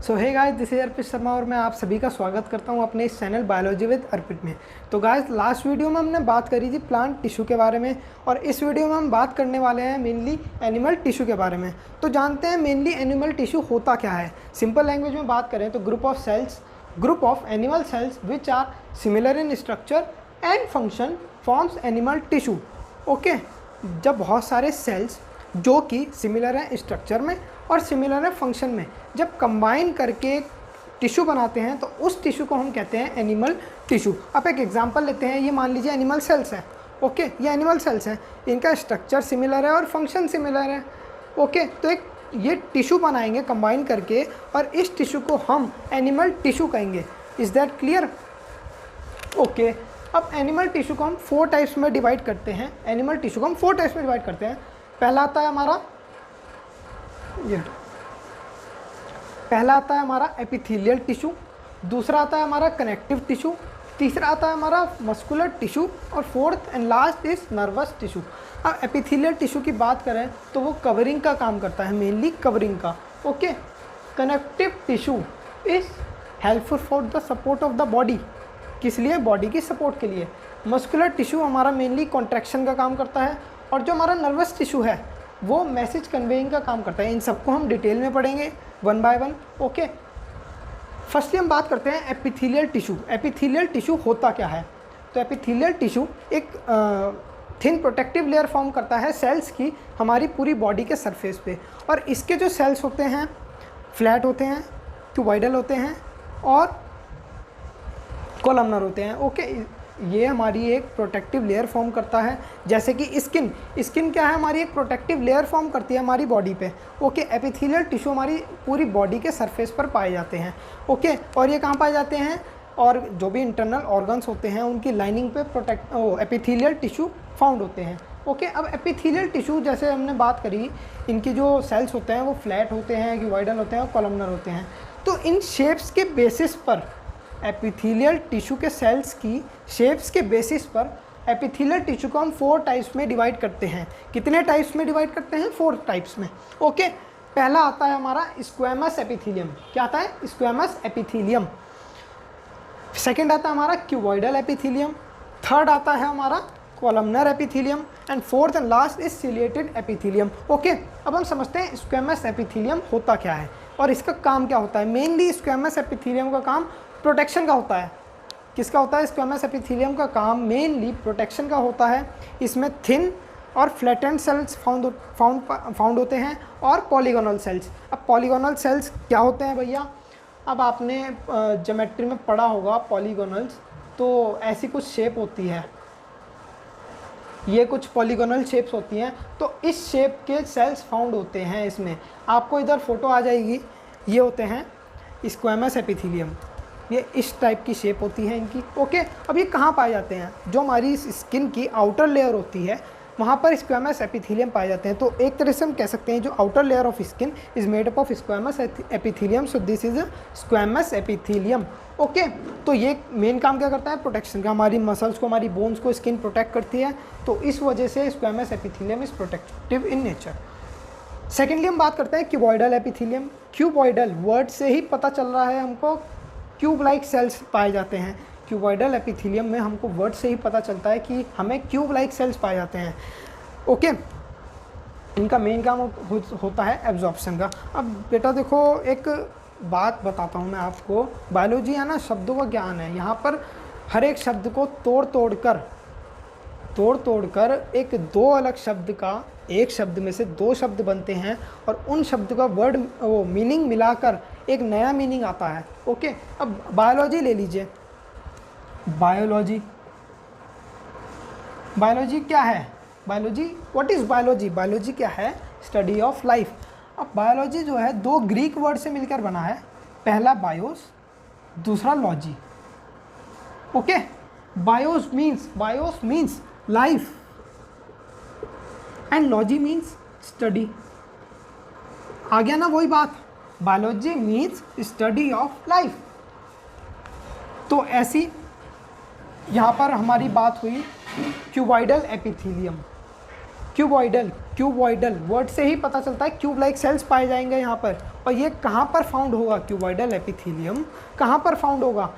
So hey guys, this is Arpit Sharma और मैं आप सभी का स्वागत करता हूं अपने इस चैनल बायोलॉजी विद अर्पित में। तो गाइस, लास्ट वीडियो में हमने बात करी थी प्लांट टिश्यू के बारे में और इस वीडियो में हम बात करने वाले हैं मेनली एनिमल टिश्यू के बारे में। तो जानते हैं मेनली एनिमल टिश्यू होता क्या है। सिंपल लैंग्वेज में बात करें तो group of animal cells which are similar in structure and function forms animal tissue. Okay, जब बहुत सारे सेल्स जो कि सिमिलर हैं स्ट्रक्चर में और सिमिलर है फंक्शन में, जब कंबाइन करके टिश्यू बनाते हैं तो उस टिश्यू को हम कहते हैं एनिमल टिश्यू। अब एक एग्जांपल लेते हैं, ये मान लीजिए एनिमल सेल्स है। ओके, ये एनिमल सेल्स हैं, इनका स्ट्रक्चर सिमिलर है और फंक्शन सिमिलर है। ओके, तो एक ये टिश्यू बनाएंगे कंबाइन करके और इस टिश्यू को हम एनिमल टिश्यू कहेंगे। Is that clear? ओके, अब एनिमल टिश्यू को हम 4 टाइप्स में डिवाइड करते हैं। एनिमल टिश्यू को हम 4 टाइप्स में डिवाइड करते हैं। पहला आता है हमारा एपिथेलियल टिश्यू, दूसरा आता है हमारा कनेक्टिव टिश्यू, तीसरा आता है हमारा मस्कुलर टिश्यू और fourth and last is nervous tissue. अब एपिथेलियल टिश्यू की बात करें तो वो कवरिंग का काम करता है, मेनली कवरिंग का। Okay, connective tissue is helpful for the support of the body, किस लिए? बॉडी की सपोर्ट के लिए। मस्कुलर टिश्यू हमारा मेनली कॉन्ट्रैक्शन का काम करता है और जो हमारा नर्वस टिश्यू है वो मैसेज कन्वेइंग का काम करता है। इन सबको हम डिटेल में पढ़ेंगे one by one. Okay, firstly हम बात करते हैं एपिथेलियल टिश्यू। एपिथेलियल टिश्यू होता क्या है? तो एपिथेलियल टिश्यू एक थिन प्रोटेक्टिव लेयर फॉर्म करता है सेल्स की हमारी पूरी बॉडी के सरफेस पे, और इसके जो सेल्स होते हैं फ्लैट होते हैं, क्यूबॉइडल होते हैं और कॉलमनर होते हैं। ओके, ये हमारी एक प्रोटेक्टिव लेयर फॉर्म करता है, जैसे कि स्किन क्या है, हमारी एक प्रोटेक्टिव लेयर फॉर्म करती है हमारी बॉडी पे। ओके, एपिथेलियल टिश्यू हमारी पूरी बॉडी के सरफेस पर पाए जाते हैं। ओके, और ये कहाँ पाए जाते हैं? और जो भी इंटरनल ऑर्गन्स होते हैं उनकी लाइनिंग पे एपिथेलियल टिश्यू फाउंड होते हैं। ओके, अब एपिथेलियल टिश्यू जैसे हमने बात करी, इनकी जो सेल्स होते हैं वो फ्लैट होते हैं, क्यूबॉइडल होते हैं और कॉलमनर होते हैं। तो इन शेप्स के बेसिस पर एपिथेलियल टिश्यू के सेल्स की शेप्स के बेसिस पर एपिथेलियल टिश्यू को हम 4 टाइप्स में डिवाइड करते हैं। कितने टाइप्स में डिवाइड करते हैं? 4 टाइप्स में। ओके, पहला आता है हमारा स्क्वैमस एपिथेलियम। क्या आता है? Squamous epithelium. सेकंड आता है हमारा क्यूबॉइडल एपिथेलियम, थर्ड आता है हमारा columnar epithelium and fourth and last is ciliated epithelium. Okay, अब हम समझते हैं स्क्वैमस एपिथेलियम होता क्या है और इसका काम क्या होता है। मेनली स्क्वैमस एपिथेलियम का काम प्रोटेक्शन का होता है। किसका होता है? स्क्वैमस एपिथेलियम का काम मेनली प्रोटेक्शन का होता है। इसमें थिन और फ्लैटेंड सेल्स फाउंड होते हैं और पॉलीगोनल सेल्स। अब पॉलीगोनल सेल्स क्या होते हैं भैया? अब आपने ज्योमेट्री में पढ़ा होगा पॉलीगोनल्स, तो ऐसी कुछ शेप होती है, ये कुछ पॉलीगोनल शेप्स होती हैं। तो इस शेप के सेल्स फाउंड होते हैं इसमें। आपको इधर फोटो आ जाएगी, ये होते हैं स्क्वैमस एपिथेलियम। ये इस टाइप की शेप होती है इनकी। ओके, अब ये कहाँ पाए जाते हैं? जो हमारी स्किन की आउटर लेयर होती है वहाँ पर स्क्वैमस एपिथेलियम पाए जाते हैं। तो एक तरह से हम कह सकते हैं जो outer layer of skin is made up of squamous epithelium, so this is squamous epithelium. Okay, तो ये मेन काम क्या करता है? प्रोटेक्शन का। हमारी मसल्स को, हमारी बोन्स को स्किन प्रोटेक्ट करती है, तो इस वजह से squamous epithelium is protective in nature. Secondly हम बात करते हैं क्यूबॉइडल एपिथेलियम। क्यूबॉइडल वर्ड से ही पता चल रहा है हमको, क्यूब लाइक सेल्स पाए जाते हैं। क्यूबॉइडल एपिथेलियम में हमको वर्ड से ही पता चलता है कि हमें क्यूब लाइक सेल्स पाए जाते हैं। ओके, इनका मेन काम होता है एब्जॉर्प्शन का। अब बेटा देखो, एक बात बताता हूँ मैं आपको। बायोलॉजी है ना, शब्दों का ज्ञान है। यहाँ पर हर एक शब्द को तोड़ तोड़ कर एक 2 अलग शब्द का, एक शब्द में से 2 शब्द बनते हैं और उन शब्द का मीनिंग मिलाकर एक नया मीनिंग आता है। ओके, अब बायोलॉजी ले लीजिए। बायोलॉजी क्या है? Biology, what is biology? Biology क्या है? Study of life. अब बायोलॉजी जो है 2 ग्रीक वर्ड से मिलकर बना है। पहला बायोस, दूसरा logy. Okay, bios means life and logy means study. आ गया ना वही बात? Biology means study of life. तो ऐसी यहाँ पर हमारी बात हुई cuboidal epithelium. Cuboidal, cuboidal word से ही पता चलता है क्यूब लाइक सेल्स पाए जाएंगे यहाँ पर। और ये कहाँ पर फाउंड होगा? क्यूबॉइडल एपिथेलियम कहाँ पर फाउंड होगा?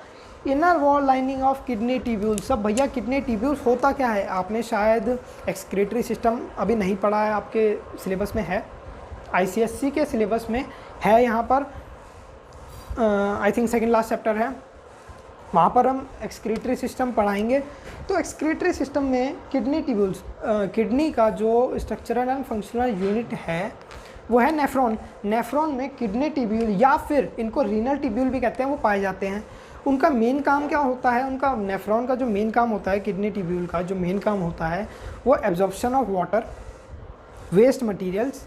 Inner wall lining of kidney tubule. सब भैया किडनी ट्यूब्यूल्स होता क्या है? आपने शायद एक्सक्रीटरी सिस्टम अभी नहीं पढ़ा है, आपके सिलेबस में है, ICSE के सिलेबस में है, यहाँ पर I think second last chapter है, वहाँ पर हम एक्सक्रीटरी सिस्टम पढ़ाएंगे। तो एक्सक्रीटरी सिस्टम में किडनी ट्यूब्यूल्स, किडनी का जो स्ट्रक्चरल एंड फंक्शनल यूनिट है वो है नेफ्रॉन। नेफ्रॉन में किडनी ट्यूब्यूल या फिर इनको रीनल ट्यूब्यूल भी कहते हैं, वो पाए जाते हैं। उनका मेन काम क्या होता है? उनका नेफ्रॉन का जो मेन काम होता है, किडनी ट्यूब्यूल का जो मेन काम होता है वो absorption of water, waste materials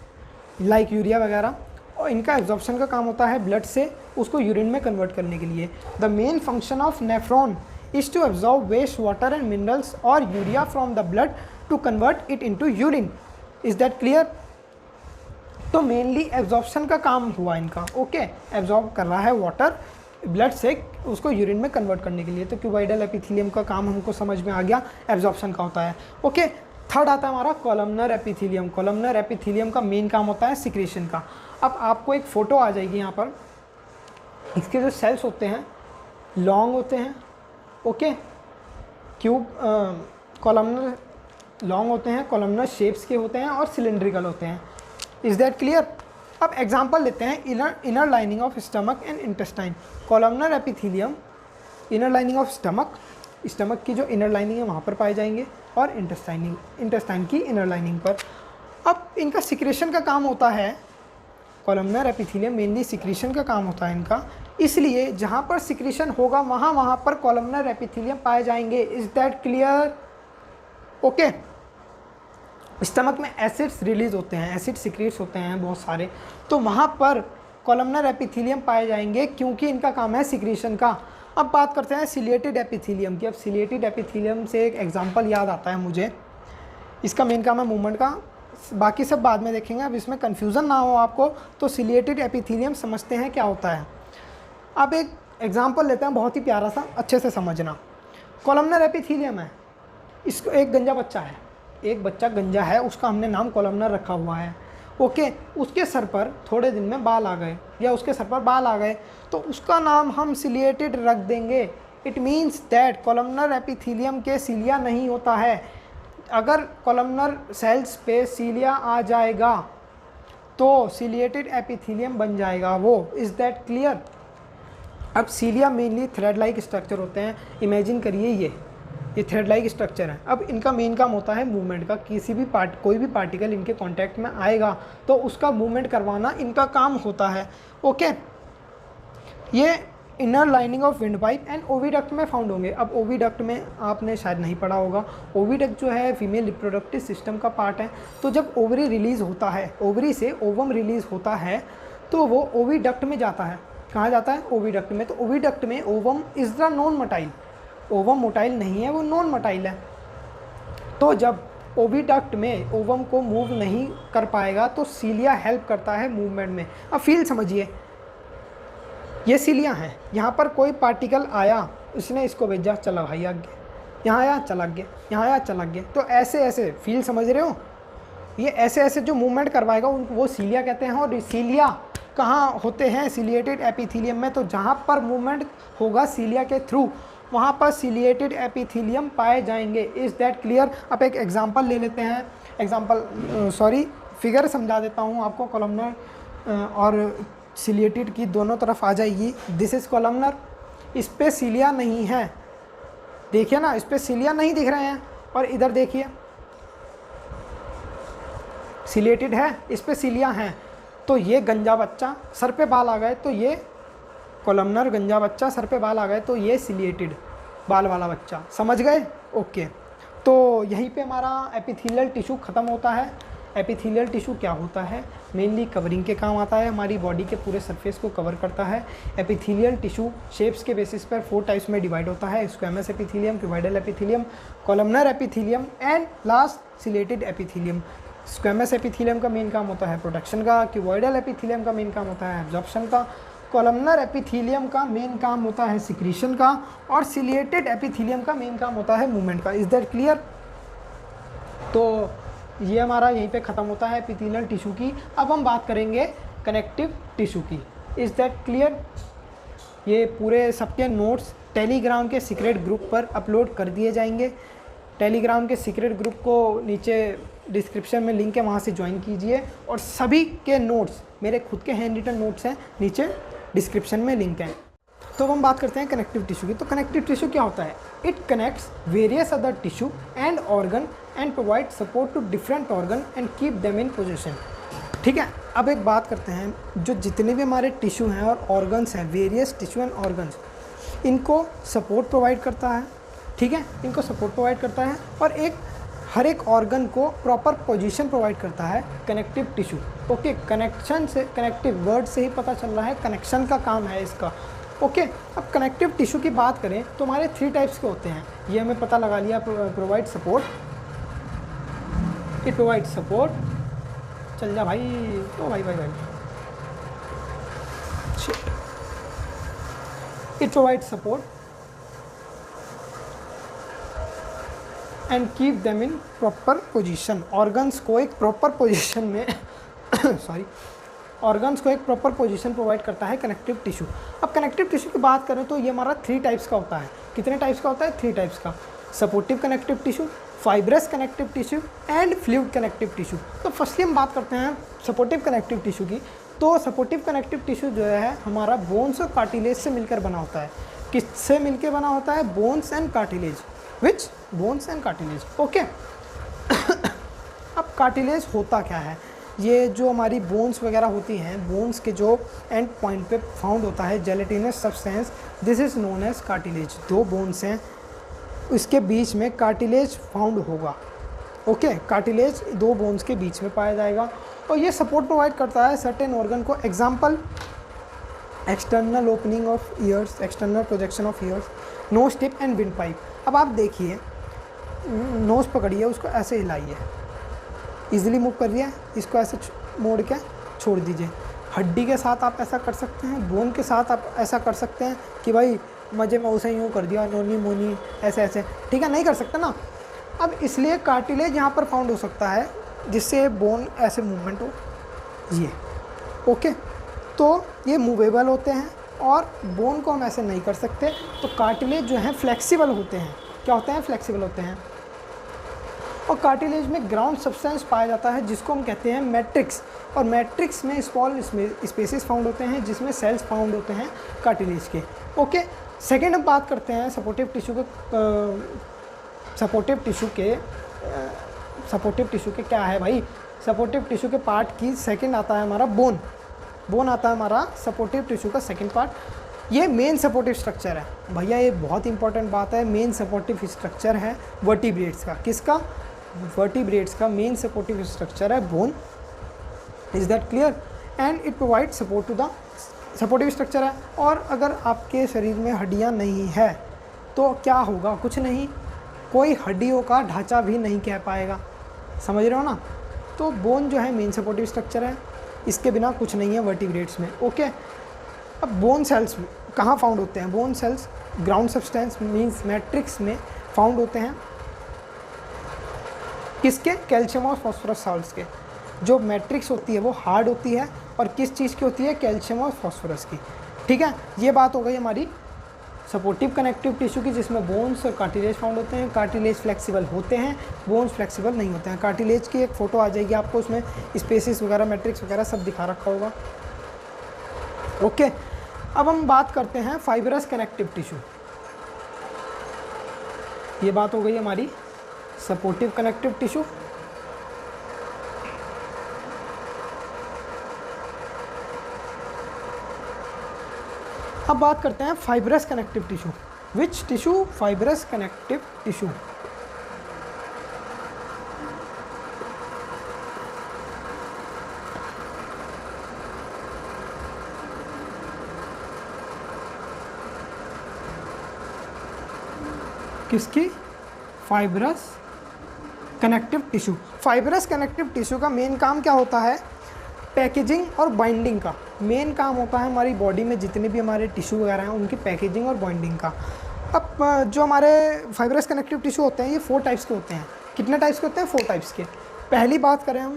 like urea वगैरह, और इनका एब्जॉर्प्शन का काम होता है ब्लड से उसको यूरिन में कन्वर्ट करने के लिए। The main function of nephron is to absorb waste water and minerals और urea from the blood to convert it into urine. Is that clear? तो मेनली एब्जॉर्प्शन का काम हुआ इनका। ओके, एब्जॉर्ब कर रहा है वाटर ब्लड से उसको यूरिन में कन्वर्ट करने के लिए। तो क्यूबॉइडल एपिथेलियम का काम हमको समझ में आ गया, एब्जॉर्प्शन का होता है। ओके, थर्ड आता है हमारा कॉलमनर एपिथेलियम। कॉलमनर एपिथेलियम का मेन काम होता है सिक्रेशन का। अब आपको एक फ़ोटो आ जाएगी यहाँ पर, इसके जो सेल्स होते हैं लॉन्ग होते हैं, ओके, क्यूब कॉलमनर लॉन्ग होते हैं, कॉलमनर शेप्स के होते हैं और सिलेंड्रिकल होते हैं। Is that clear? अब एग्जांपल लेते हैं inner lining of stomach and intestine. Columnar epithelium inner lining of stomach, stomach की जो इनर लाइनिंग है वहाँ पर पाए जाएंगे, और इंटेस्टाइन की इनर लाइनिंग पर। अब इनका सिक्रेशन का काम होता है, कॉलमनर एपिथेलियम मेनली सिक्रेशन का काम होता है इनका, इसलिए जहाँ पर सिक्रेशन होगा वहाँ पर कॉलमनर एपिथेलियम पाए जाएंगे। Is that clear? Okay, stomach में एसिड्स रिलीज होते हैं, एसिड सिक्रेट्स होते हैं बहुत सारे, तो वहाँ पर कॉलमनर एपिथेलियम पाए जाएंगे क्योंकि इनका काम है सिक्रेशन का। अब बात करते हैं सिलिएटेड एपिथेलियम की। अब सिलिएटेड एपिथेलियम से एक एग्जांपल याद आता है मुझे, इसका मेन काम है मूवमेंट का, बाकी सब बाद में देखेंगे, अब इसमें कन्फ्यूज़न ना हो आपको। तो सिलिएटेड एपिथेलियम समझते हैं क्या होता है। अब एक एग्जांपल लेते हैं बहुत ही प्यारा सा, अच्छे से समझना। कॉलमनर एपिथेलियम है, इसको एक गंजा बच्चा है, एक बच्चा गंजा है, उसका हमने नाम कॉलमनर रखा हुआ है। ओके, उसके सर पर थोड़े दिन में बाल आ गए, या उसके सर पर बाल आ गए, तो उसका नाम हम सिलिएटेड रख देंगे। It means that columnar epithelium के सीलिया नहीं होता है। अगर कॉलमनर सेल्स पे सीलिया आ जाएगा तो सिलिएटेड एपिथेलियम बन जाएगा वो। Is that clear? अब सीलिया मेनली थ्रेड लाइक स्ट्रक्चर होते हैं, इमेजिन करिए ये थ्रेड लाइक स्ट्रक्चर है। अब इनका मेन काम होता है मूवमेंट का, किसी भी कोई भी पार्टिकल इनके कांटेक्ट में आएगा तो उसका मूवमेंट करवाना इनका काम होता है। ओके, ये inner lining of wind pipe and oviduct में फाउंड होंगे। अब ओविडक्ट में आपने शायद नहीं पढ़ा होगा, ओविडक्ट जो है फीमेल रिप्रोडक्टिव सिस्टम का पार्ट है। तो जब ओवरी रिलीज़ होता है, ओवरी से ओवम रिलीज़ होता है, तो वो ओविडक्ट में जाता है। कहाँ जाता है? ओविडक्ट में। तो ओविडक्ट में ovum is the non motile, ovum motile नहीं है, वो नॉन मोटाइल है। तो जब ओविडक्ट में ओवम को मूव नहीं कर पाएगा तो सीलिया हेल्प करता है मूवमेंट में। अब फील समझिए, ये सीलिया हैं, यहाँ पर कोई पार्टिकल आया, इसने इसको भेजा, चला भाई आगे, यहाँ आया चला गया, यहाँ आया चला गया। तो ऐसे ऐसे फील समझ रहे हो, ये ऐसे ऐसे जो मूवमेंट करवाएगा उनको वो सीलिया कहते हैं। और सीलिया कहाँ होते हैं? सिलिएटेड एपिथेलियम में। तो जहाँ पर मूवमेंट होगा सीलिया के थ्रू, वहाँ पर सिलिएटेड एपिथेलियम पाए जाएंगे। Is that clear? अब एक एग्जांपल ले लेते हैं, फिगर समझा देता हूँ आपको। कॉलमनर और सिलिएटेड की दोनों तरफ आ जाएगी। दिस इज़ कॉलमनर, इस पे सीलिया नहीं है, देखिए ना, इस पे सीलिया नहीं दिख रहे हैं। और इधर देखिए सिलिएटेड है, इस पे सीलिया हैं। तो ये गंजा बच्चा, सर पे बाल आ गए तो ये कॉलमनर, गंजा बच्चा सर पे बाल आ गए तो ये सिलिएटेड बाल वाला बच्चा। समझ गए? ओके, तो यहीं पे हमारा एपिथेलियल टिश्यू ख़त्म होता है। एपिथेलियल टिश्यू क्या होता है? मेनली कवरिंग के काम आता है, हमारी बॉडी के पूरे सरफेस को कवर करता है। एपिथेलियल टिश्यू शेप्स के बेसिस पर 4 टाइप्स में डिवाइड होता है, squamous epithelium, cuboidal epithelium, columnar epithelium and last ciliated epithelium. Squamous epithelium का मेन काम होता है प्रोटेक्शन का, क्यूबॉइडल एपिथेलियम का मेन काम होता है एब्जॉर्प्शन का, कॉलमनर एपिथेलियम का मेन काम होता है सिक्रीशन का, और सिलिएटेड एपिथेलियम का मेन काम होता है मूवमेंट का। Is that clear? तो ये हमारा यहीं पे ख़त्म होता है एपिथेलियल टिश्यू की। अब हम बात करेंगे कनेक्टिव टिश्यू की। Is that clear? ये पूरे सबके नोट्स टेलीग्राम के सीक्रेट ग्रुप पर अपलोड कर दिए जाएंगे। टेलीग्राम के सीक्रेट ग्रुप को नीचे डिस्क्रिप्शन में लिंक है, वहाँ से ज्वाइन कीजिए। और सभी के नोट्स, मेरे खुद के हैंड रिटन नोट्स हैं, नीचे डिस्क्रिप्शन में लिंक है। तो अब हम बात करते हैं कनेक्टिव टिश्यू की। तो कनेक्टिव टिश्यू क्या होता है? It connects various other tissue and organ and provide support to different organ and keep them in position. ठीक है, अब एक बात करते हैं, जो जितने भी हमारे टिश्यू हैं और ऑर्गन्स हैं, वेरियस टिश्यू एंड ऑर्गन्स, इनको सपोर्ट प्रोवाइड करता है। ठीक है, इनको सपोर्ट प्रोवाइड करता है और हर एक ऑर्गन को प्रॉपर पोजीशन प्रोवाइड करता है कनेक्टिव टिश्यू। ओके, कनेक्शन से, कनेक्टिव वर्ड से ही पता चल रहा है कनेक्शन का काम है इसका। ओके, अब कनेक्टिव टिश्यू की बात करें तो हमारे 3 टाइप्स के होते हैं, ये हमें पता लगा लिया। Provide support, it provide support, चल जा भाई, ओ भाई भाई भाई, it provide support and keep them in proper position. Organs को एक प्रॉपर पोजीशन में सॉरी, ऑर्गन्स को एक प्रॉपर पोजीशन प्रोवाइड करता है कनेक्टिव टिश्यू। अब कनेक्टिव टिश्यू की बात करें तो ये हमारा 3 टाइप्स का होता है। कितने टाइप्स का होता है? 3 टाइप्स का। Supportive connective tissue, fibrous connective tissue and fluid connective tissue. तो फर्स्टली हम बात करते हैं सपोर्टिव कनेक्टिव टिश्यू की। तो सपोर्टिव कनेक्टिव टिश्यू जो है हमारा बोन्स और कार्टिलेज से मिलकर बना होता है। किससे मिलकर बना होता है? Bones and cartilage. Which? Bones and cartilage. Okay, अब कार्टिलेज होता क्या है? ये जो हमारी बोन्स वगैरह होती हैं, बोन्स के जो एंड पॉइंट पे फाउंड होता है gelatinous substance, this is known as cartilage. 2 bones हैं, इसके बीच में कार्टिलेज फाउंड होगा। ओके, कार्टिलेज 2 बोन्स के बीच में पाया जाएगा और ये सपोर्ट प्रोवाइड करता है सर्टेन ऑर्गन को। Example, external opening of years, external projection of years, knows tip and wind pipe. अब आप देखिए, नोज़ पकड़िए, उसको ऐसे हिलाइए, इजीली मूव कर रही है, इसको ऐसे मोड़ के छोड़ दीजिए। हड्डी के साथ आप ऐसा कर सकते हैं, बोन के साथ आप ऐसा कर सकते हैं कि भाई मजे में उसे यूँ कर दिया, नोनी मोनी, ऐसे ऐसे, ठीक है, नहीं कर सकते ना। अब इसलिए कार्टिलेज यहाँ पर फाउंड हो सकता है जिससे बोन ऐसे मूवमेंट हो, ये। ओके, तो ये मूवेबल होते हैं और बोन को हम ऐसे नहीं कर सकते। तो कार्टिलेज जो है फ्लेक्सिबल होते हैं। क्या होते हैं? फ्लेक्सिबल होते हैं। और कार्टिलेज में ग्राउंड सब्सटेंस पाया जाता है जिसको हम कहते हैं मैट्रिक्स। और मैट्रिक्स में स्मॉल स्पेसेस फाउंड होते हैं जिसमें सेल्स फाउंड होते हैं कार्टिलेज के। ओके, सेकेंड हम बात करते हैं सपोर्टिव टिश्यू के क्या है भाई? सपोर्टिव टिश्यू के पार्ट की सेकंड आता है हमारा बोन। बोन आता है हमारा सपोर्टिव टिश्यू का सेकंड पार्ट। ये मेन सपोर्टिव स्ट्रक्चर है भैया, ये बहुत इंपॉर्टेंट बात है। मेन सपोर्टिव स्ट्रक्चर है वर्टिब्रेट्स का। किसका? वर्टिब्रेट्स का मेन सपोर्टिव स्ट्रक्चर है bone. Is that clear? And it provide support to the supportive structure है। और अगर आपके शरीर में हड्डियाँ नहीं है तो क्या होगा? कुछ नहीं, कोई हड्डियों का ढांचा भी नहीं कह पाएगा। समझ रहे हो ना? तो बोन जो है मेन सपोर्टिव स्ट्रक्चर है, इसके बिना कुछ नहीं है वर्टिब्रेट्स में। ओके, अब बोन सेल्स कहाँ फाउंड होते हैं? Bone cells ground substance means matrix में फाउंड होते हैं। किसके? कैल्शियम और फॉस्फोरस साल्ट्स के। जो मैट्रिक्स होती है वो हार्ड होती है और किस चीज़ की होती है? कैल्शियम और फॉस्फोरस की। ठीक है, ये बात हो गई हमारी सपोर्टिव कनेक्टिव टिश्यू की, जिसमें बोन्स और कार्टिलेज फाउंड होते हैं। कार्टिलेज फ्लेक्सिबल होते हैं, बोन्स फ्लेक्सिबल नहीं होते हैं। कार्टिलेज की एक फ़ोटो आ जाएगी आपको, उसमें स्पेसिस वगैरह, मैट्रिक्स वगैरह सब दिखा रखा होगा। ओके, अब हम बात करते हैं फाइब्रस कनेक्टिव टिश्यू। ये बात हो गई हमारी सपोर्टिव कनेक्टिव टिश्यू। अब बात करते हैं fibrous connective tissue. Which tissue? Fibrous connective tissue. किसकी? Fibrous connective tissue. Fibrous connective tissue का मेन काम क्या होता है? पैकेजिंग और बाइंडिंग का मेन काम होता है। हमारी बॉडी में जितने भी हमारे टिश्यू वगैरह हैं उनकी पैकेजिंग और बाइंडिंग का। अब जो हमारे फाइब्रस कनेक्टिव टिश्यू होते हैं ये 4 टाइप्स के होते हैं। कितने टाइप्स के होते हैं? 4 टाइप्स के। पहली बात करें हम,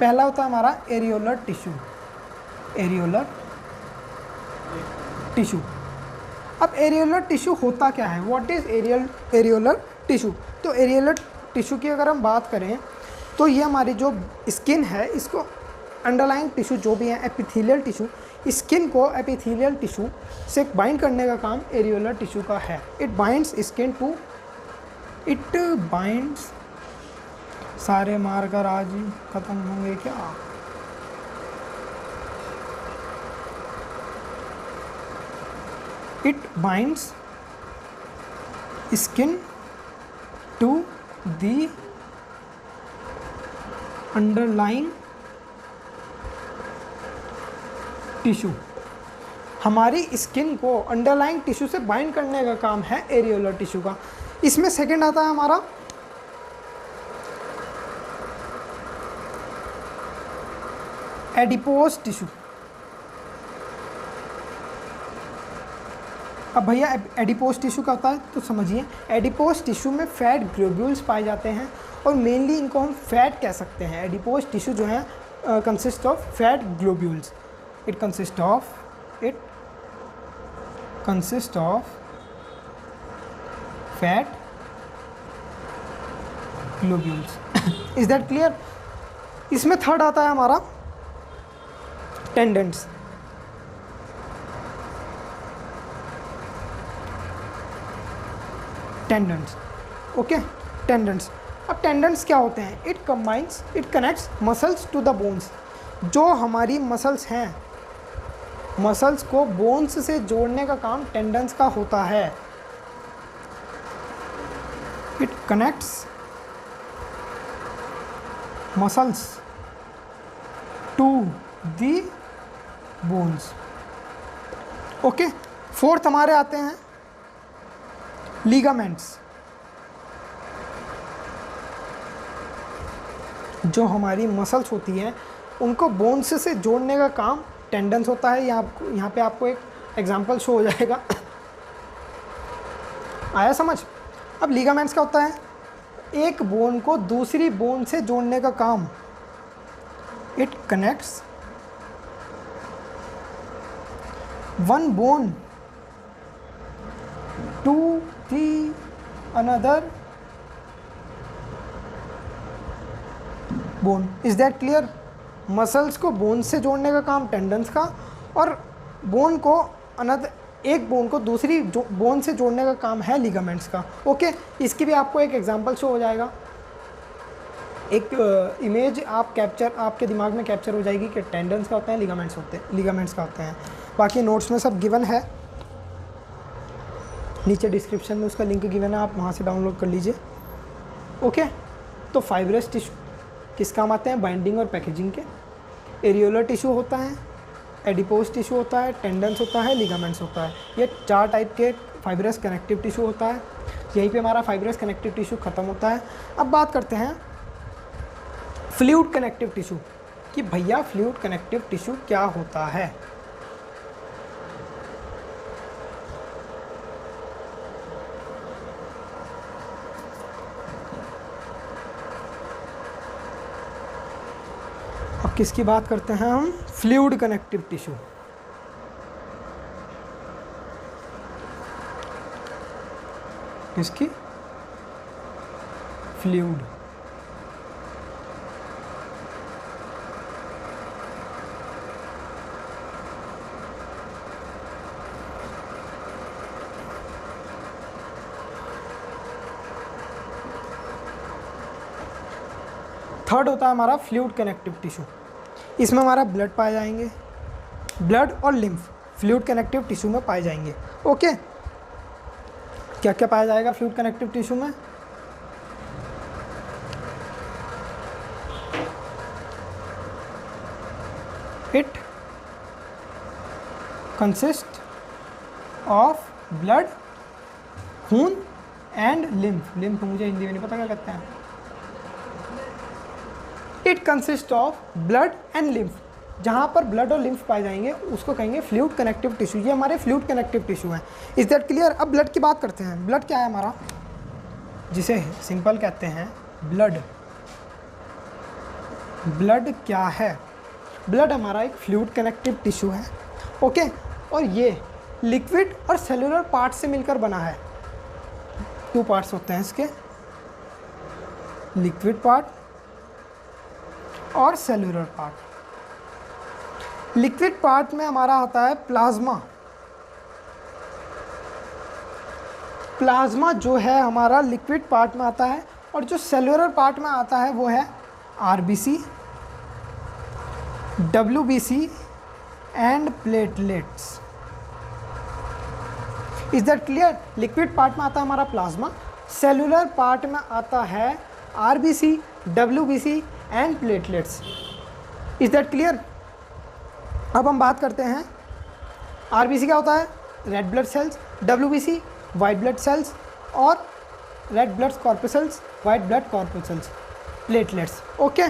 पहला होता है हमारा एरियोलर टिश्यू। Areolar tissue. अब एरियोलर टिश्यू होता क्या है, व्हाट इज़ एरियोलर टिश्यू? तो एरियोलर टिश्यू की अगर हम बात करें तो ये हमारी जो स्किन है, इसको अंडरलाइंग टिश्यू जो भी है एपिथेलियल टिश्यू, स्किन को एपिथेलियल टिश्यू से बाइंड करने का काम एरियोलर टिश्यू का है। It binds skin to, it binds, सारे मार्कर आज ही ख़त्म होंगे क्या? It binds skin to the underlying tissue. हमारी स्किन को अंडरलाइंग टिश्यू से बाइंड करने का काम है एरियोलर टिश्यू का। इसमें सेकंड आता है हमारा एडिपोज टिश्यू। अब भैया एडिपोज टिश्यू का होता है तो समझिए, एडिपोज टिश्यू में फैट ग्लोब्यूल्स पाए जाते हैं और मेनली इनको हम फैट कह सकते हैं। एडिपोज टिश्यू जो है consist of fat globules. It consist of fat globules. Is that clear? इसमें थर्ड आता है हमारा टेंडेंट्स। टेंडेंट्स, ओके, टेंडेंट्स। अब टेंडेंट्स क्या होते हैं? It connects muscles to the bones. जो हमारी मसल्स हैं, मसल्स को बोन्स से जोड़ने का काम टेंडेंट्स का होता है। It connects muscles to the bones, okay. Fourth हमारे आते हैं लीगामेंट्स। जो हमारी मसल्स होती हैं उनको बोन्स से जोड़ने का काम टेंडेंस होता है। यहाँ पे आपको एक एग्जांपल शो हो जाएगा। आया समझ? अब लीगामेंट्स क्या होता है? एक बोन को दूसरी बोन से जोड़ने का काम। It connects one bone to the another bone. Is that clear? Muscles को बोन से जोड़ने का काम टेंडन्स का, और बोन को एक बोन को दूसरी बोन से जोड़ने का काम है लिगामेंट्स का, ओके। इसकी भी आपको एक एग्जांपल शो हो जाएगा। एक इमेज आपके दिमाग में कैप्चर हो जाएगी कि टेंडन्स का होता है, लिगामेंट्स का होते हैं। बाकी नोट्स में सब गिवन है, नीचे डिस्क्रिप्शन में उसका लिंक गिवन है, आप वहाँ से डाउनलोड कर लीजिए, ओके। तो फाइब्रस टिश्यू किस काम आते हैं? बाइंडिंग और पैकेजिंग के। एरियोलर टिश्यू होता है, एडिपोज टिश्यू होता है, टेंडेंस होता है, लिगामेंट्स होता है। ये 4 टाइप के फाइब्रस कनेक्टिव टिश्यू होता है। यहीं पे हमारा फाइब्रस कनेक्टिव टिश्यू ख़त्म होता है। अब बात करते हैं फ्लूइड कनेक्टिव टिश्यू कि भैया फ्लूइड कनेक्टिव टिश्यू क्या होता है। अब किसकी बात करते हैं हम? Fluid connective tissue. किसकी? फ्लूइड। थर्ड होता है हमारा फ्लूइड कनेक्टिव टिश्यू। इसमें हमारा ब्लड पाए जाएंगे, ब्लड और लिम्फ फ्लूइड कनेक्टिव टिश्यू में पाए जाएंगे, ओके। क्या क्या पाया जाएगा फ्लूइड कनेक्टिव टिश्यू में? इट कंसिस्ट ऑफ ब्लड, खून एंड लिम्फ। लिम्फ मुझे हिंदी में नहीं पता क्या कहते हैं। It consist of blood and lymph. जहाँ पर ब्लड और लिम्फ पाए जाएंगे उसको कहेंगे फ्लूइड कनेक्टिव टिश्यू। ये हमारे फ्लूइड कनेक्टिव टिश्यू हैं। Is that clear? अब ब्लड की बात करते हैं। ब्लड क्या है हमारा? जिसे सिंपल कहते हैं ब्लड। ब्लड क्या है? ब्लड हमारा एक फ्लूइड कनेक्टिव टिश्यू है, ओके, और ये लिक्विड और सेलुलर पार्ट से मिलकर बना है। 2 पार्ट्स होते हैं इसके, लिक्विड पार्ट और सेलुलर पार्ट। लिक्विड पार्ट में हमारा आता है प्लाज्मा। प्लाज्मा जो है हमारा लिक्विड पार्ट में आता है, और जो सेलुलर पार्ट में आता है वो है RBC, WBC and platelets. Is that clear? Liquid part में आता है हमारा प्लाज्मा, सेलुलर पार्ट में आता है RBC, WBC and platelets. Is that clear? अब हम बात करते हैं आरबीसी क्या होता है? Red blood cells, WBC white blood cells, और red blood corpuscles, white blood corpuscles, platelets. Okay,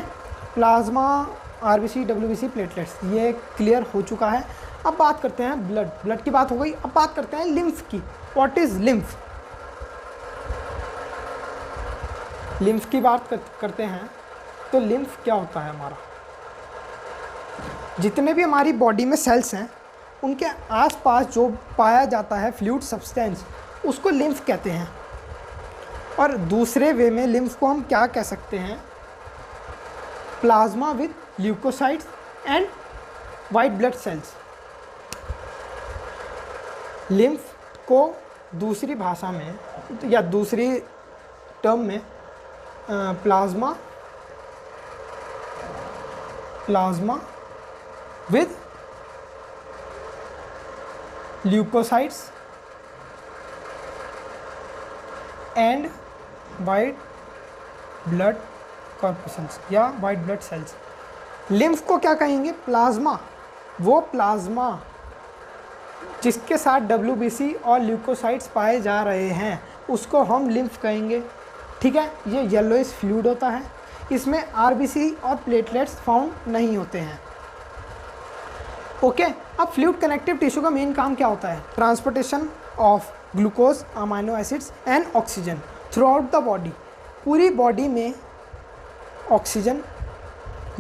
plasma, RBC, WBC, platelets, ये क्लियर हो चुका है। अब बात करते हैं ब्लड की बात हो गई, अब बात करते हैं लिम्फ की। What is lymph? लिम्फ की बात करते हैं तो लिम्फ क्या होता है? हमारा जितने भी हमारी बॉडी में सेल्स हैं उनके आसपास जो पाया जाता है फ्लूइड सब्सटेंस, उसको लिम्फ कहते हैं। और दूसरे वे में लिम्फ को हम क्या कह सकते हैं? Plasma with leucocytes and white blood cells. Lymph को दूसरी भाषा में या दूसरी टर्म में plasma with leucocytes and white blood corpuscles या वाइट ब्लड सेल्स। लिम्फ को क्या कहेंगे? प्लाज्मा। वो प्लाज्मा जिसके साथ डब्ल्यूबीसी और ल्यूकोसाइट्स पाए जा रहे हैं उसको हम लिम्फ कहेंगे। ठीक है, ये येलोइश फ्लूइड होता है, इसमें आरबीसी और प्लेटलेट्स फाउंड नहीं होते हैं। ओके, अब फ्लूइड कनेक्टिव टिश्यू का मेन काम क्या होता है? Transportation of glucose, amino acids and oxygen through out the body. पूरी बॉडी में ऑक्सीजन,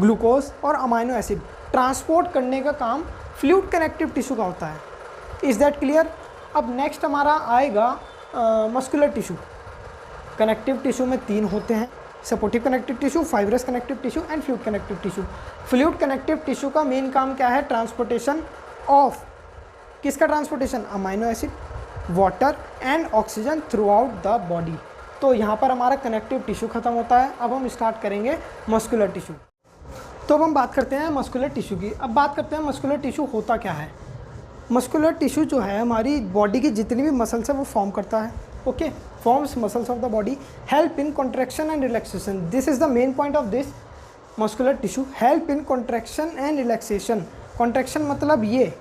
ग्लूकोज और अमाइनो एसिड ट्रांसपोर्ट करने का काम फ्लूइड कनेक्टिव टिश्यू का होता है। Is that clear? अब नेक्स्ट हमारा आएगा मस्कुलर टिश्यू। कनेक्टिव टिश्यू में 3 होते हैं, supportive connective tissue, fibrous connective tissue and fluid connective tissue. Fluid connective tissue का मेन काम क्या है? ट्रांसपोर्टेशन ऑफ, किसका transportation? Amino acid, water and oxygen through out the body. तो यहाँ पर हमारा कनेक्टिव टिश्यू खत्म होता है। अब हम स्टार्ट करेंगे मस्कुलर टिश्यू। तो अब हम बात करते हैं मस्कुलर टिश्यू की। अब बात करते हैं मस्कुलर टिश्यू होता क्या है। मस्कुलर टिश्यू जो है हमारी बॉडी की जितनी भी मसल्स है वो फॉर्म करता है। Okay, forms muscles of the body, help in contraction and relaxation. This is the main point of this muscular tissue, help in contraction and relaxation. Contraction मतलब ये,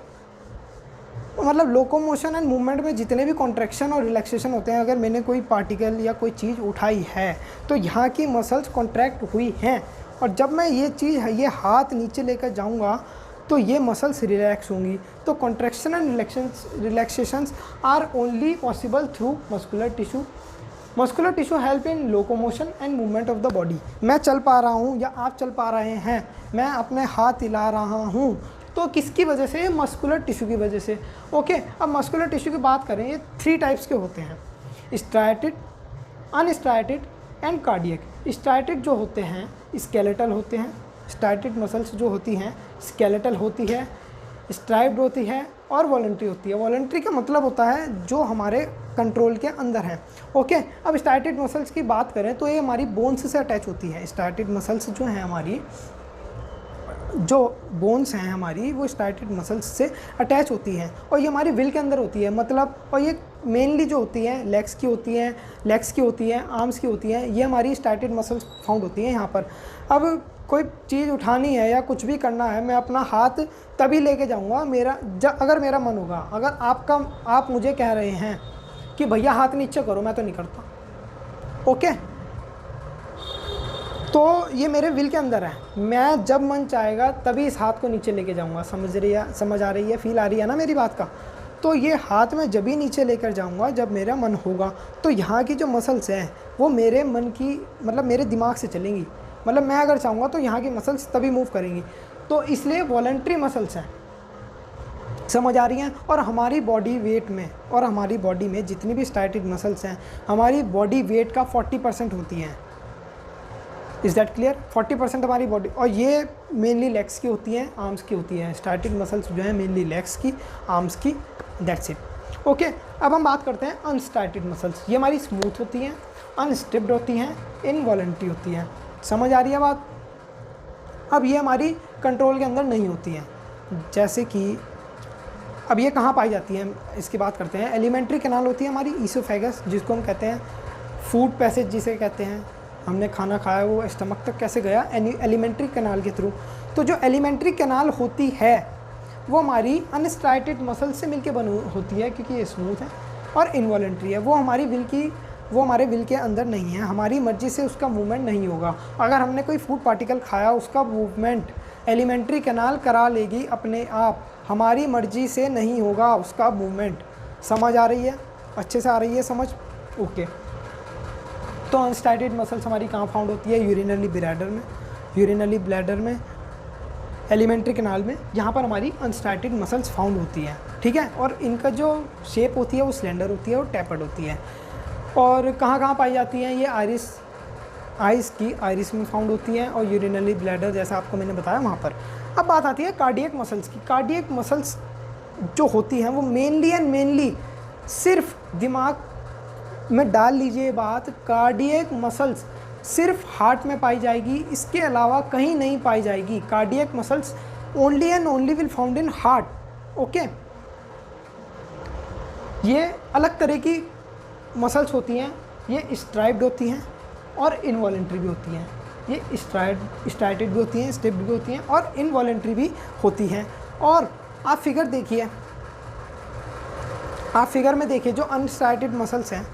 मतलब लोकोमोशन एंड मूवमेंट में जितने भी कॉन्ट्रैक्शन और relaxation होते हैं। अगर मैंने कोई पार्टिकल या कोई चीज़ उठाई है तो यहाँ की मसल्स कॉन्ट्रैक्ट हुई हैं, और जब मैं ये चीज़ ये हाथ नीचे लेकर जाऊँगा तो ये मसल्स रिलैक्स होंगी। तो contraction and relaxations are only possible through muscular tissue. Muscular tissue help in locomotion and movement of the body. मैं चल पा रहा हूँ या आप चल पा रहे हैं, मैं अपने हाथ हिला रहा हूँ, तो किसकी वजह से? मस्कुलर टिश्यू की वजह से। ओके, अब मस्कुलर टिश्यू की बात करें, ये 3 टाइप्स के होते हैं, striated, unstriated and cardiac. Striated जो होते हैं स्केलेटल होते हैं, स्ट्राइटेड मसल्स जो होती हैं स्केलेटल होती है, स्ट्राइप्ड होती है और वॉलंटरी होती है। वॉलंटरी का मतलब होता है जो हमारे कंट्रोल के अंदर है। ओके, अब स्ट्राइटेड मसल्स की बात करें तो ये हमारी बोन्स से अटैच होती है। स्ट्राइटेड मसल्स जो हैं हमारी, जो बोन्स हैं हमारी, वो स्ट्राइटेड मसल्स से अटैच होती हैं, और ये हमारी विल के अंदर होती है। मतलब, और ये मेनली जो होती हैं लेग्स की होती हैं, आर्म्स की होती हैं, ये हमारी स्ट्राइटेड मसल्स फाउंड होती हैं यहाँ पर। अब कोई चीज़ उठानी है या कुछ भी करना है, मैं अपना हाथ तभी लेके जाऊँगा अगर मेरा मन होगा। अगर आप मुझे कह रहे हैं कि भैया हाथ नीचे करो, मैं तो नहीं करता। ओके, तो ये मेरे विल के अंदर है, मैं जब मन चाहेगा तभी इस हाथ को नीचे लेके जाऊँगा। समझ आ रही है, फील आ रही है ना मेरी बात का? तो ये हाथ मैं जब ही नीचे लेकर जाऊँगा जब मेरा मन होगा। तो यहाँ की जो मसल्स हैं वो मेरे मन की, मतलब मेरे दिमाग से चलेंगी। मतलब मैं अगर चाहूँगा तो यहाँ की मसल्स तभी मूव करेंगी, तो इसलिए वॉलंटरी मसल्स हैं, समझ आ रही हैं। और हमारी बॉडी वेट में और हमारी बॉडी में जितनी भी स्टाइटिक मसल्स हैं हमारी बॉडी वेट का 40% होती हैं। Is that clear? 40% हमारी बॉडी, और ये मेनली लेग्स की होती हैं, आर्म्स की होती हैं। स्टाइटिक मसल्स जो है मेनली लेग्स की, आर्म्स की, दैट्स इट। ओके, अब हम बात करते हैं अनस्टाइटिक मसल्स। ये हमारी स्मूथ होती हैं, अनस्टिप्ड होती हैं, इनवॉलंटरी होती हैं। समझ आ रही है बात? अब ये हमारी कंट्रोल के अंदर नहीं होती हैं। जैसे कि अब ये कहाँ पाई जाती हैं, इसकी बात करते हैं। एलिमेंट्री कैनाल होती है हमारी ईसोफेगस, जिसको हम कहते हैं फूड पैसेज जिसे कहते हैं। हमने खाना खाया वो स्टमक तक कैसे गया? एलिमेंट्री कैनाल के थ्रू। तो जो एलिमेंट्री कैनाल होती है वो हमारी अनस्टाइटेड मसल से मिलके बनी होती है, क्योंकि ये स्मूथ है और इनवॉलंटरी है। वो हमारे विल के अंदर नहीं है, हमारी मर्जी से उसका मूवमेंट नहीं होगा। अगर हमने कोई फूड पार्टिकल खाया उसका मूवमेंट एलिमेंट्री कैनाल करा लेगी अपने आप, हमारी मर्जी से नहीं होगा उसका मूवमेंट। समझ आ रही है? अच्छे से आ रही है समझ? ओके। तो अनस्टाइटेड मसल्स हमारी कहाँ फाउंड होती है? यूरिनरी ब्लैडर में, एलिमेंट्री कैनाल में, यहाँ पर हमारी अनस्टाइटेड मसल्स फाउंड होती हैं, ठीक है। और इनका जो शेप होती है वो स्लेंडर होती है और टैपर्ड होती है। और कहाँ कहाँ पाई जाती हैं? ये आइरिस में फाउंड होती हैं, और यूरिनरी ब्लैडर जैसा आपको मैंने बताया वहाँ पर। अब बात आती है कार्डियक मसल्स की। कार्डियक मसल्स जो होती हैं वो मेनली सिर्फ दिमाग में डाल लीजिए बात, कार्डियक मसल्स सिर्फ हार्ट में पाई जाएगी, इसके अलावा कहीं नहीं पाई जाएगी। Cardiac muscles only and only will found in heart. Okay, ये अलग तरह की मसल्स होती हैं, ये स्ट्राइप्ड होती हैं और इनवॉलंटरी भी होती हैं। ये स्ट्राइटेड भी होती हैं, स्टिप्ड भी होती हैं और इनवॉलंटरी भी होती हैं। और आप फिगर देखिए, आप फिगर में देखिए, जो अनस्टाइटेड मसल्स हैं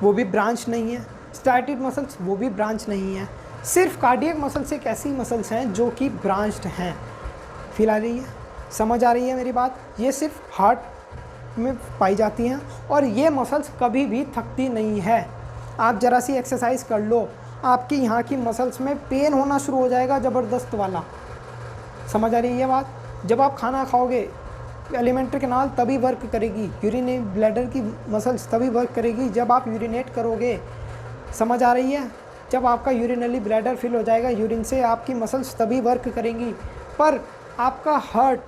वो भी ब्रांच नहीं है, स्टाइटेड मसल्स वो भी ब्रांच नहीं है। सिर्फ कार्डियक मसल्स एक ऐसी मसल्स हैं जो कि ब्रांच्ड हैं। फील आ रही है? समझ आ रही है मेरी बात? ये सिर्फ हार्ट में पाई जाती हैं और ये मसल्स कभी भी थकती नहीं है। आप ज़रा सी एक्सरसाइज कर लो, आपकी यहाँ की मसल्स में पेन होना शुरू हो जाएगा ज़बरदस्त वाला। समझ आ रही है बात? जब आप खाना खाओगे एलिमेंट्री कैनाल तभी वर्क करेगी, यूरिनरी ब्लैडर की मसल्स तभी वर्क करेगी जब आप यूरिनेट करोगे। समझ आ रही है? जब आपका यूरिनरी ब्लैडर फिल हो जाएगा यूरिन से, आपकी मसल्स तभी वर्क करेंगी। पर आपका हार्ट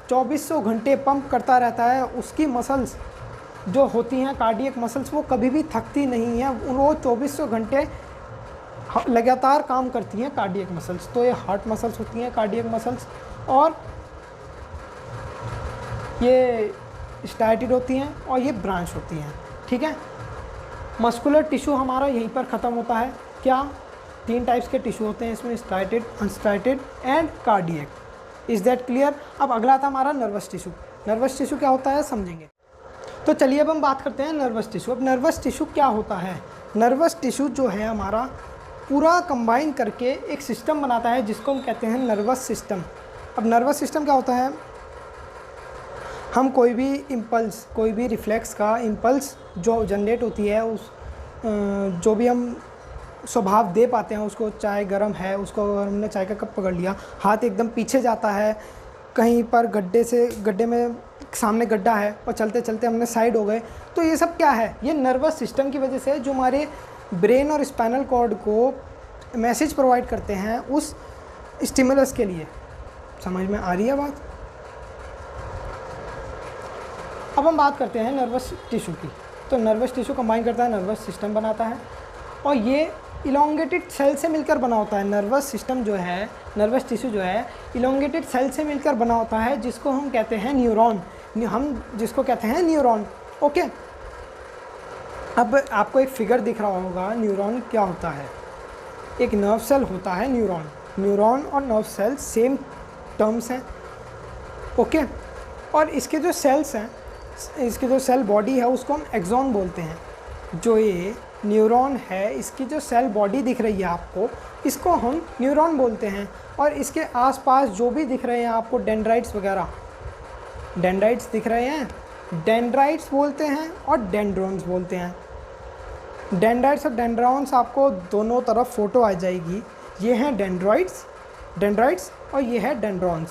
2400 घंटे पंप करता रहता है, उसकी मसल्स जो होती हैं कार्डियक मसल्स वो कभी भी थकती नहीं हैं, वो 2400 घंटे लगातार काम करती हैं कार्डियक मसल्स। तो ये हार्ट मसल्स होती हैं कार्डियक मसल्स, और ये स्टाइटेड होती हैं और ये ब्रांच होती हैं, ठीक है। मस्कुलर टिश्यू हमारा यहीं पर ख़त्म होता है। क्या? 3 टाइप्स के टिश्यू होते हैं इसमें, striated, unstriated and cardiac. Is that clear? अब अगला था हमारा नर्वस टिश्यू। नर्वस टिश्यू क्या होता है समझेंगे। तो चलिए अब हम बात करते हैं नर्वस टिश्यू। अब नर्वस टिश्यू क्या होता है? नर्वस टिश्यू जो है हमारा पूरा कंबाइन करके एक सिस्टम बनाता है जिसको हम कहते हैं नर्वस सिस्टम। अब नर्वस सिस्टम क्या होता है? हम कोई भी इम्पल्स, कोई भी रिफ्लेक्स का इम्पल्स जो जनरेट होती है, उस जो भी हम स्वभाव दे पाते हैं उसको, चाहे गर्म है, उसको अगर हमने चाय का कप पकड़ लिया, हाथ एकदम पीछे जाता है, कहीं पर गड्ढे में सामने गड्ढा है और चलते चलते हमने साइड हो गए, तो ये सब क्या है? ये नर्वस सिस्टम की वजह से जो हमारे ब्रेन और स्पाइनल कॉर्ड को मैसेज प्रोवाइड करते हैं उस स्टिमुलस के लिए। समझ में आ रही है बात? अब हम बात करते हैं नर्वस टिश्यू की। तो नर्वस टिश्यू कंबाइन करता है, नर्वस सिस्टम बनाता है, और ये इलोंगेटेड सेल से मिलकर बना होता है। नर्वस सिस्टम जो है, नर्वस टिश्यू जो है इलोंगेटेड सेल से मिलकर बना होता है, जिसको हम कहते हैं न्यूरॉन। हम जिसको कहते हैं न्यूरॉन। ओके, अब आपको एक फिगर दिख रहा होगा, न्यूरॉन क्या होता है? एक नर्व सेल होता है न्यूरॉन। न्यूरॉन और नर्व सेल सेम टर्म्स हैं। ओके, और इसके जो सेल्स हैं, इसकी जो सेल बॉडी है उसको हम एक्सॉन बोलते हैं। जो ये न्यूरॉन है, इसकी जो सेल बॉडी दिख रही है आपको, इसको हम न्यूरॉन बोलते हैं। और इसके आसपास जो भी दिख रहे हैं आपको डेंड्राइट्स वगैरह, डेंड्राइट्स दिख रहे हैं, डेंड्राइट्स बोलते हैं और डेंड्रॉन्स बोलते हैं। डेंड्राइट्स और डेंड्रॉन्स आपको दोनों तरफ फ़ोटो आ जाएगी ये हैं डेंड्राइट्स और ये है डेंड्रॉन्स,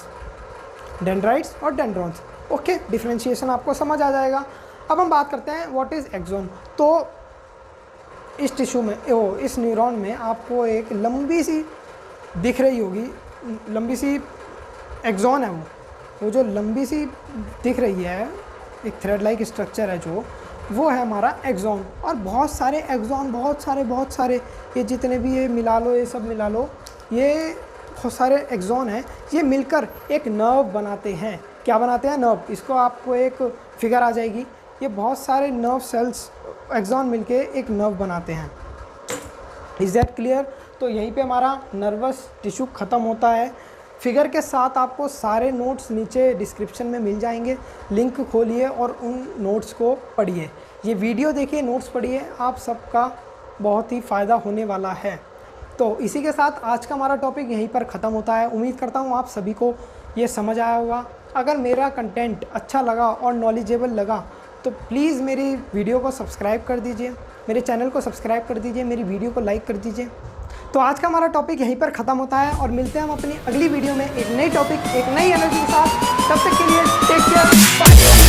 डेंड्राइट्स और डेंड्रॉन्स। ओके, डिफ्रेंशिएशन आपको समझ आ जाएगा। अब हम बात करते हैं व्हाट इज़ एक्सॉन। तो इस टिश्यू में इस न्यूरॉन में आपको एक लंबी सी दिख रही होगी, लंबी सी एक्सॉन है वो जो लंबी सी दिख रही है, एक थ्रेड लाइक स्ट्रक्चर है जो, वो है हमारा एक्सॉन। और बहुत सारे एक्सॉन, बहुत सारे ये जितने भी ये मिला लो, ये सब मिला लो, ये बहुत सारे एक्सॉन हैं, ये मिलकर एक नर्व बनाते हैं। क्या बनाते हैं? नर्व। इसको आपको एक फिगर आ जाएगी, ये बहुत सारे नर्व सेल्स एक्सॉन मिलके एक नर्व बनाते हैं। Is that clear? तो यहीं पे हमारा नर्वस टिश्यू ख़त्म होता है। फिगर के साथ आपको सारे नोट्स नीचे डिस्क्रिप्शन में मिल जाएंगे, लिंक खोलिए और उन नोट्स को पढ़िए। ये वीडियो देखिए, नोट्स पढ़िए, आप सबका बहुत ही फ़ायदा होने वाला है। तो इसी के साथ आज का हमारा टॉपिक यहीं पर ख़त्म होता है। उम्मीद करता हूँ आप सभी को ये समझ आया होगा। अगर मेरा कंटेंट अच्छा लगा और नॉलेजेबल लगा तो प्लीज़ मेरी वीडियो को सब्सक्राइब कर दीजिए, मेरे चैनल को सब्सक्राइब कर दीजिए, मेरी वीडियो को लाइक कर दीजिए। तो आज का हमारा टॉपिक यहीं पर ख़त्म होता है और मिलते हैं हम अपनी अगली वीडियो में एक नई टॉपिक, एक नई एनर्जी के साथ। तब तक के लिए टेक केयर, बाय।